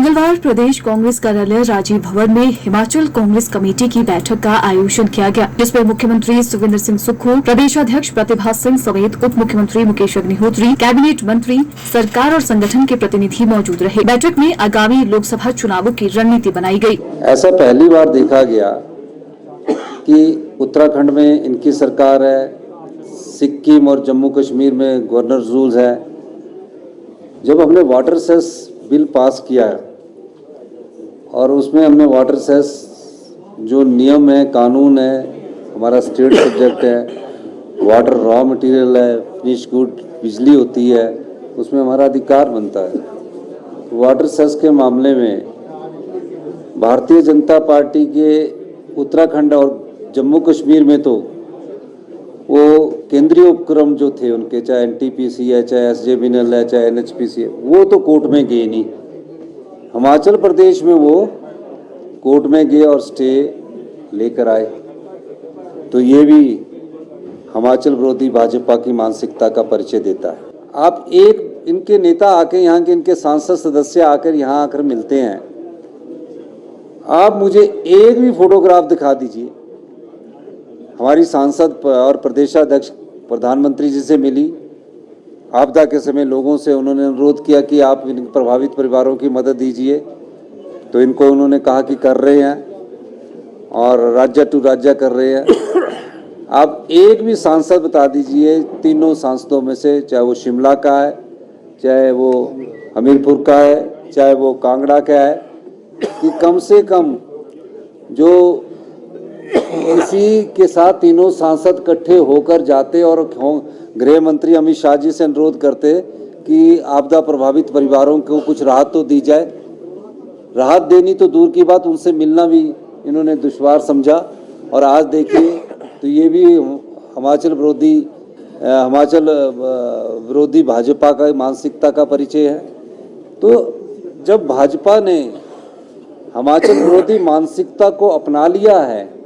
मंगलवार प्रदेश कांग्रेस कार्यालय राजीव भवन में हिमाचल कांग्रेस कमेटी की बैठक का आयोजन किया गया, जिसमें मुख्यमंत्री सुखविंदर सिंह सुक्खू, प्रदेशाध्यक्ष प्रतिभा सिंह समेत उप मुख्यमंत्री मुकेश अग्निहोत्री, कैबिनेट मंत्री, सरकार और संगठन के प्रतिनिधि मौजूद रहे। बैठक में आगामी लोकसभा चुनावों की रणनीति बनाई गई। ऐसा पहली बार देखा गया कि उत्तराखंड में इनकी सरकार है, सिक्किम और जम्मू कश्मीर में गवर्नर रूल्स है। जब हमने वाटर सेस बिल पास किया और उसमें हमने वाटर सेस जो नियम है, कानून है, हमारा स्टेट सब्जेक्ट है, वाटर रॉ मटेरियल है, फिनिश गुड बिजली होती है, उसमें हमारा अधिकार बनता है। वाटर सेस के मामले में भारतीय जनता पार्टी के उत्तराखंड और जम्मू कश्मीर में तो वो केंद्रीय उपक्रम जो थे उनके, चाहे एनटीपीसी है, चाहे एसजेवीएनएल है, चाहे एनएचपीसी है, वो तो कोर्ट में गए नहीं। हिमाचल प्रदेश में वो कोर्ट में गए और स्टे लेकर आए। तो ये भी हिमाचल विरोधी भाजपा की मानसिकता का परिचय देता है। आप एक इनके नेता आके यहाँ के, इनके सांसद सदस्य आकर यहाँ आकर मिलते हैं, आप मुझे एक भी फोटोग्राफ दिखा दीजिए। हमारी सांसद और प्रदेशाध्यक्ष प्रधानमंत्री जी से मिली, आपदा के समय लोगों से उन्होंने अनुरोध किया कि आप इन प्रभावित परिवारों की मदद दीजिए, तो इनको उन्होंने कहा कि कर रहे हैं और राज्य टू राज्य कर रहे हैं। आप एक भी सांसद बता दीजिए, तीनों सांसदों में से, चाहे वो शिमला का है, चाहे वो हमीरपुर का है, चाहे वो कांगड़ा का है, कि कम से कम जो इसी के साथ तीनों सांसद इकट्ठे होकर जाते और गृह मंत्री अमित शाह जी से अनुरोध करते कि आपदा प्रभावित परिवारों को कुछ राहत तो दी जाए। राहत देनी तो दूर की बात, उनसे मिलना भी इन्होंने दुश्वार समझा। और आज देखिए तो ये भी हिमाचल विरोधी भाजपा का मानसिकता का परिचय है। तो जब भाजपा ने हिमाचल विरोधी मानसिकता को अपना लिया है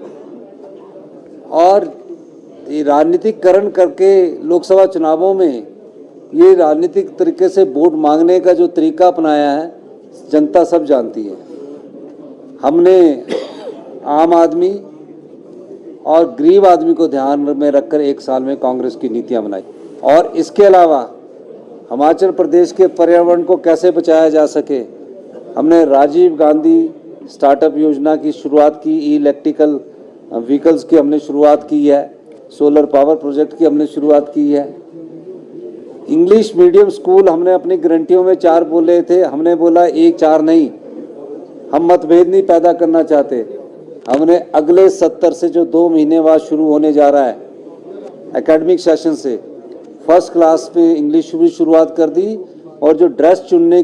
और ये राजनीतिकरण करके लोकसभा चुनावों में ये राजनीतिक तरीके से वोट मांगने का जो तरीका अपनाया है, जनता सब जानती है। हमने आम आदमी और गरीब आदमी को ध्यान में रखकर 1 साल में कांग्रेस की नीतियां बनाई। और इसके अलावा हिमाचल प्रदेश के पर्यावरण को कैसे बचाया जा सके, हमने राजीव गांधी स्टार्टअप योजना की शुरुआत की, इलेक्ट्रिकल व्हीकल्स की हमने शुरुआत की है, सोलर पावर प्रोजेक्ट की हमने शुरुआत की है। इंग्लिश मीडियम स्कूल हमने अपनी गारंटियों में 4 बोले थे, हमने बोला 1-4 नहीं, हम मतभेद नहीं पैदा करना चाहते। हमने अगले 70 से जो 2 महीने बाद शुरू होने जा रहा है एकेडमिक सेशन से, फर्स्ट क्लास में इंग्लिश की शुरुआत कर दी। और जो ड्रेस चुनने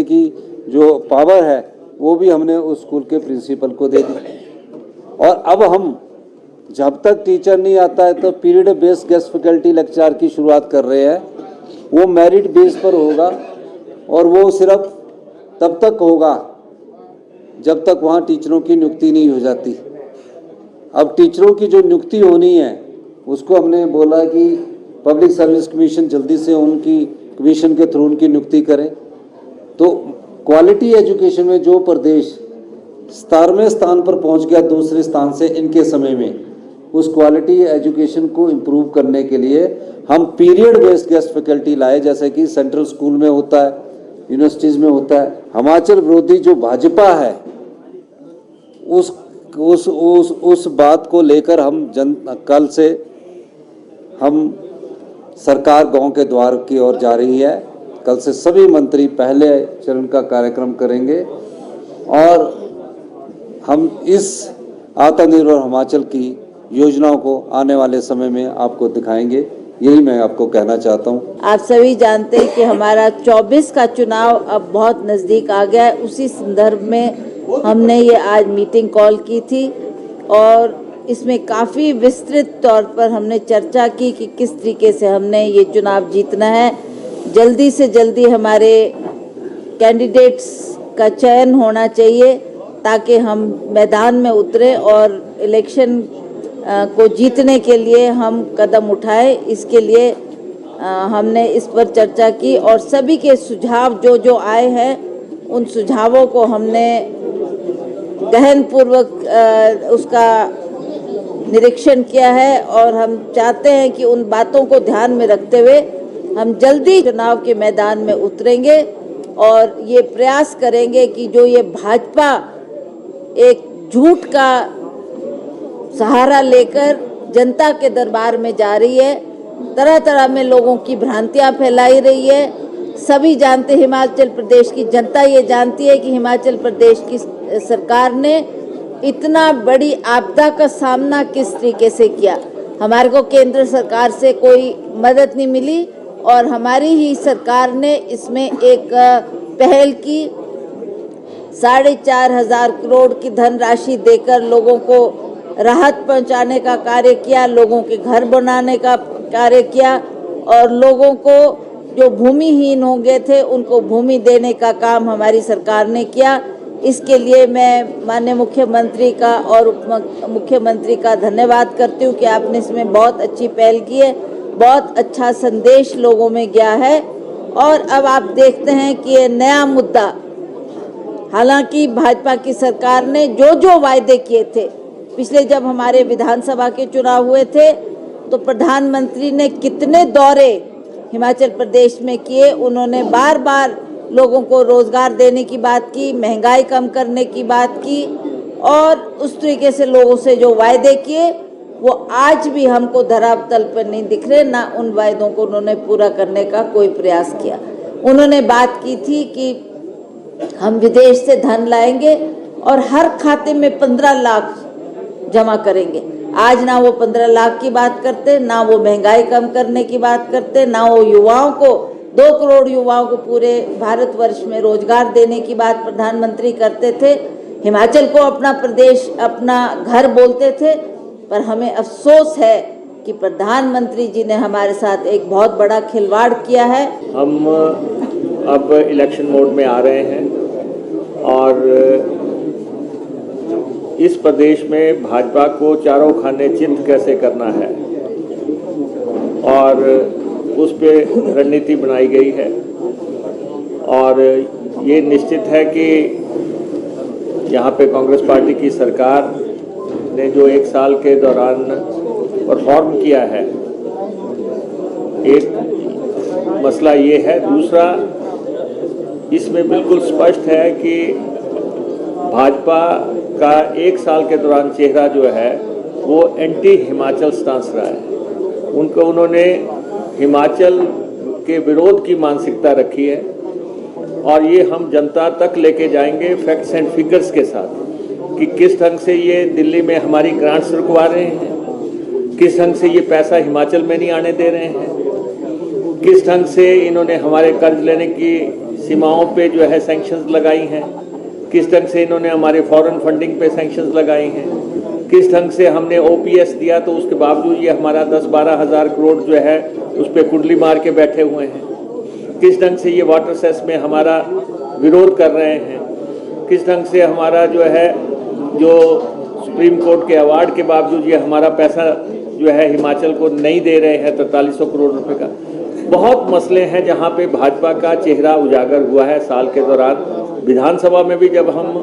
की जो पावर है वो भी हमने उस स्कूल के प्रिंसिपल को दे दी। और अब हम जब तक टीचर नहीं आता है तो period based guest faculty lecture की शुरुआत कर रहे हैं। वो मेरिट बेस पर होगा और वो सिर्फ तब तक होगा जब तक वहाँ टीचरों की नियुक्ति नहीं हो जाती। अब टीचरों की जो नियुक्ति होनी है उसको हमने बोला कि पब्लिक सर्विस कमीशन जल्दी से उनकी कमीशन के थ्रू उनकी नियुक्ति करें। तो क्वालिटी एजुकेशन में जो प्रदेश 17वें स्थान पर पहुंच गया दूसरे स्थान से इनके समय में, उस क्वालिटी एजुकेशन को इम्प्रूव करने के लिए हम पीरियड बेस्ड गेस्ट फैकल्टी लाए, जैसे कि सेंट्रल स्कूल में होता है, यूनिवर्सिटीज़ में होता है। हिमाचल विरोधी जो भाजपा है उस बात को लेकर हम कल से हम सरकार गांव के द्वार की ओर जा रही है। कल से सभी मंत्री पहले चरण का कार्यक्रम करेंगे और हम इस आत्मनिर्भर हिमाचल की योजनाओं को आने वाले समय में आपको दिखाएंगे। यही मैं आपको कहना चाहता हूँ। आप सभी जानते हैं कि हमारा 24 का चुनाव अब बहुत नज़दीक आ गया है। उसी संदर्भ में हमने ये आज मीटिंग कॉल की थी और इसमें काफ़ी विस्तृत तौर पर हमने चर्चा की कि किस तरीके से हमने ये चुनाव जीतना है। जल्दी से जल्दी हमारे कैंडिडेट्स का चयन होना चाहिए ताकि हम मैदान में उतरे और इलेक्शन को जीतने के लिए हम कदम उठाएं। इसके लिए हमने इस पर चर्चा की और सभी के सुझाव जो जो आए हैं उन सुझावों को हमने गहनपूर्वक उसका निरीक्षण किया है और हम चाहते हैं कि उन बातों को ध्यान में रखते हुए हम जल्दी चुनाव के मैदान में उतरेंगे और ये प्रयास करेंगे कि जो ये भाजपा एक झूठ का सहारा लेकर जनता के दरबार में जा रही है, तरह तरह में लोगों की भ्रांतियां फैलाई रही है। सभी जानते, हिमाचल प्रदेश की जनता ये जानती है कि हिमाचल प्रदेश की सरकार ने इतना बड़ी आपदा का सामना किस तरीके से किया। हमारे को केंद्र सरकार से कोई मदद नहीं मिली और हमारी ही सरकार ने इसमें एक पहल की, 4,500 करोड़ की धनराशि देकर लोगों को राहत पहुंचाने का कार्य किया, लोगों के घर बनाने का कार्य किया और लोगों को जो भूमिहीन हो गए थे उनको भूमि देने का काम हमारी सरकार ने किया। इसके लिए मैं माननीय मुख्यमंत्री का और उप मुख्यमंत्री का धन्यवाद करती हूँ कि आपने इसमें बहुत अच्छी पहल की है, बहुत अच्छा संदेश लोगों में गया है। और अब आप देखते हैं कि ये नया मुद्दा, हालांकि भाजपा की सरकार ने जो जो वायदे किए थे, पिछले जब हमारे विधानसभा के चुनाव हुए थे तो प्रधानमंत्री ने कितने दौरे हिमाचल प्रदेश में किए, उन्होंने बार बार लोगों को रोजगार देने की बात की, महंगाई कम करने की बात की और उस तरीके से लोगों से जो वायदे किए वो आज भी हमको धरातल पर नहीं दिख रहे, ना उन वायदों को उन्होंने पूरा करने का कोई प्रयास किया। उन्होंने बात की थी कि हम विदेश से धन लाएंगे और हर खाते में 15 लाख जमा करेंगे। आज ना वो 15 लाख की बात करते, ना वो महंगाई कम करने की बात करते, ना वो युवाओं को 2 करोड़ युवाओं को पूरे भारतवर्ष में रोजगार देने की बात प्रधानमंत्री करते थे। हिमाचल को अपना प्रदेश, अपना घर बोलते थे, पर हमें अफसोस है कि प्रधानमंत्री जी ने हमारे साथ एक बहुत बड़ा खिलवाड़ किया है। हम अब इलेक्शन मोड में आ रहे हैं और इस प्रदेश में भाजपा को चारों खाने चिंत कैसे करना है और उस पे रणनीति बनाई गई है और ये निश्चित है कि यहाँ पे कांग्रेस पार्टी की सरकार ने जो 1 साल के दौरान परफॉर्म किया है, एक मसला ये है। दूसरा, इसमें बिल्कुल स्पष्ट है कि भाजपा का 1 साल के दौरान चेहरा जो है वो एंटी हिमाचल स्टांस रहा है। उन्होंने हिमाचल के विरोध की मानसिकता रखी है और ये हम जनता तक लेके जाएंगे फैक्ट्स एंड फिगर्स के साथ कि किस ढंग से ये दिल्ली में हमारी ग्रांट्स रुकवा रहे हैं, किस ढंग से ये पैसा हिमाचल में नहीं आने दे रहे हैं, किस ढंग से इन्होंने हमारे कर्ज लेने की सीमाओं पे जो है सैंक्शंस लगाई हैं, किस ढंग से इन्होंने हमारे फॉरेन फंडिंग पे सैंक्शंस लगाई हैं, किस ढंग से हमने ओपीएस दिया तो उसके बावजूद ये हमारा 10-12 हज़ार करोड़ जो है उस पर कुंडली मार के बैठे हुए हैं, किस ढंग से ये वाटर सेस में हमारा विरोध कर रहे हैं, किस ढंग से हमारा जो है जो सुप्रीम कोर्ट के अवार्ड के बावजूद ये हमारा पैसा जो है हिमाचल को नहीं दे रहे हैं 4300 करोड़ रुपए का। बहुत मसले हैं जहां पे भाजपा का चेहरा उजागर हुआ है साल के दौरान। विधानसभा में भी जब हम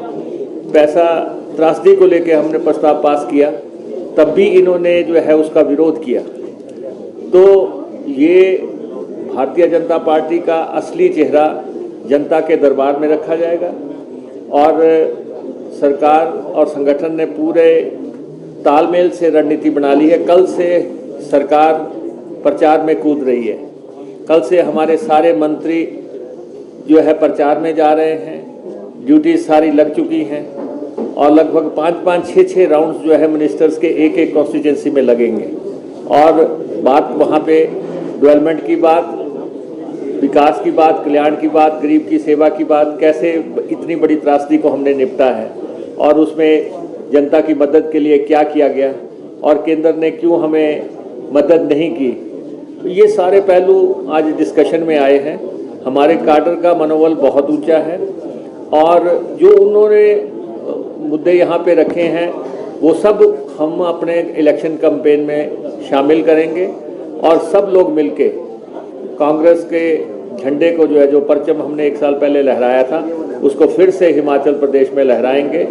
पैसा त्रासदी को लेकर हमने प्रस्ताव पास किया तब भी इन्होंने जो है उसका विरोध किया। तो ये भारतीय जनता पार्टी का असली चेहरा जनता के दरबार में रखा जाएगा और सरकार और संगठन ने पूरे तालमेल से रणनीति बना ली है। कल से सरकार प्रचार में कूद रही है, कल से हमारे सारे मंत्री जो है प्रचार में जा रहे हैं, ड्यूटी सारी लग चुकी हैं और लगभग 5-6 राउंड्स जो है मिनिस्टर्स के एक कॉन्स्टिट्यूंसी में लगेंगे और बात वहाँ पे डेवलपमेंट की बात, विकास की बात, कल्याण की बात, गरीब की सेवा की बात, कैसे इतनी बड़ी त्रासदी को हमने निपटा है और उसमें जनता की मदद के लिए क्या किया गया और केंद्र ने क्यों हमें मदद नहीं की। तो ये सारे पहलू आज डिस्कशन में आए हैं। हमारे काडर का मनोबल बहुत ऊंचा है और जो उन्होंने मुद्दे यहाँ पे रखे हैं वो सब हम अपने इलेक्शन कैंपेन में शामिल करेंगे और सब लोग मिलके कांग्रेस के झंडे को जो है, जो परचम हमने 1 साल पहले लहराया था, उसको फिर से हिमाचल प्रदेश में लहराएंगे।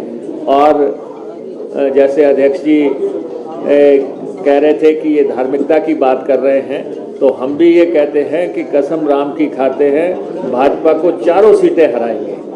और जैसे अध्यक्ष जी कह रहे थे कि ये धार्मिकता की बात कर रहे हैं, तो हम भी ये कहते हैं कि कसम राम की खाते हैं, भाजपा को 4 सीटें हराएंगे।